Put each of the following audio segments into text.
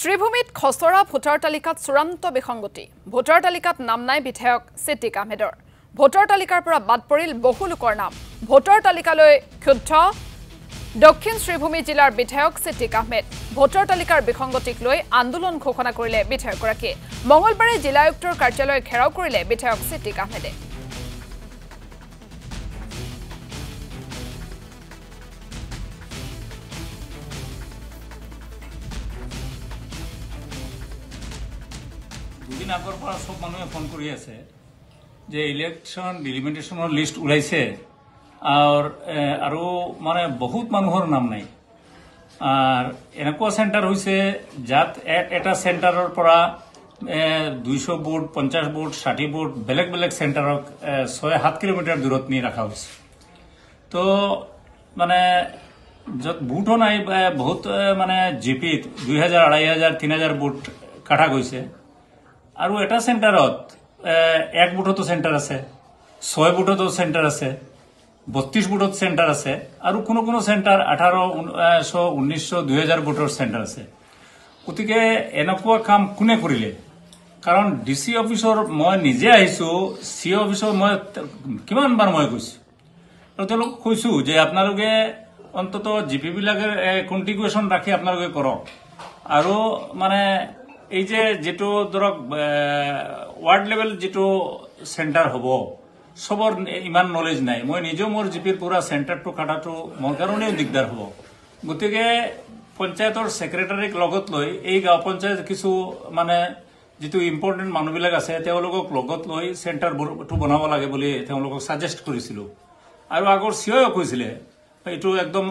শ্ৰীভূমিত খচৰা ভোটাৰ তালিকাত চূড়ান্ত বিসংগতি ভোটাৰ তালিকাত নাম নাই বিধায়ক সিদ্দিক আহমেদৰ ভোটাৰ তালিকাৰ পৰা বাদ পৰিল বহু লোকৰ নাম ভোটাৰ তালিকালৈ ক্ষুব্ধ দক্ষিণ শ্ৰীভূমি জিলাৰ বিধায়ক সিদ্দিক আহমেদ ভোটাৰ তালিকাৰ বিসংগতিক লৈ আন্দোলন ঘোষণা কৰিলে বিধায়কগৰাকীয়ে মঙলবাৰে জিলা আয়ুক্তৰ কাৰ্যালয় ঘেৰাও কৰিলে বিধায়ক সিদ্দিক আহমেদে দুদিন আগৰ পৰা সব মানুহে ফোন কৰি আছে যে ইলেকশ্যন ডিলিমিটেশনৰ লিষ্ট ওলাইছে আৰু মানে বহুত মানুহৰ নাম নাই আৰ এনেকুৱা সেন্টাৰ হৈছে যাত এটা সেন্টাৰৰ পৰা 200 বুট 50 বুট 60 বুট বেলেগ বেলেগ সেন্টাৰক 6-7 কিলোমিটাৰ দূৰত নি ৰাখা হৈছে তো মানে যত বুটও নাই বহুত মানে জিপিত 2000 2500 3000 বুট কাটা গৈছে আৰু এটা সেন্টাৰত 1 বুটতো সেন্টাৰ আছে 6 বুটতো সেন্টাৰ আছে 32 বুটত সেন্টাৰ আছে আৰু কোনো সেন্টাৰ 1800 1900 2000 বুটৰ সেন্টাৰ আছে গতিকে এনেকুৱা কাম কোনে কৰিলে কাৰণ ডিসি অফিসৰ মই নিজে আহিছো সি অফিসৰ মই কিমানবাৰ মই কৈছো আৰু তেওঁলোক কৈছো যে আপোনালোকে অন্তত জিপি বিলাকে কন্টিগুয়েশন ৰাখি আপোনালোকে কৰক আৰু মানে এই যেটো ধৰক ওয়াৰ্ড লেভেল যেটো সেন্টাৰ হব সবৰ ইমান নলেজ নাই মই নিজে মোৰ জিপিৰ পুৰা সেন্টাৰটো কাটাটো মোৰ কাৰণেও দিগদাৰ হ'ব গতিকে পঞ্চায়তৰ সেক্ৰেটাৰীক লগত লৈ এই গাঁও পঞ্চায়ত কিছু মানে যেটো ইম্পৰ্টেন্ট মানুহবিলাক আছে তেওঁলোকক লগত লৈ সেন্টাৰটো বনাব লাগে বুলি তেওঁলোকক সাজেষ্ট কৰিছিল আৰু আগৰ সিও কৈছিলে এইটো একদম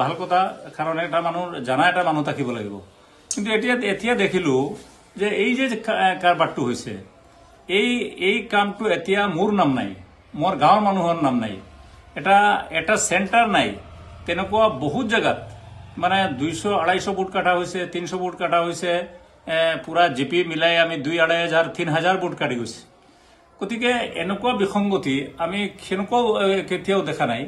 ভাল কথা কাৰণ এটা মানুহ জানা এটা মানুহ থাকিব লাগিব কিন্তু এতিয়া দেখিলো যে এই যে কাৰবাৰটো হৈছে এই কামটো এতিয়া মোৰ নাম নাই মোৰ গাঁৱৰ মানুহৰ নাম নাই এটা সেন্টাৰ নাই তেনেকুৱা বহুত জায়গাত মানে 200 250 বুট কাটা হৈছে 300 বুট কাটা হৈছে পুৰা জিপি মিলাই আমি 2-2500 3000 বুট কাটি গৈছে গতিকে এনেকুৱা বিসংগতি আমি কেতিয়াও দেখা নাই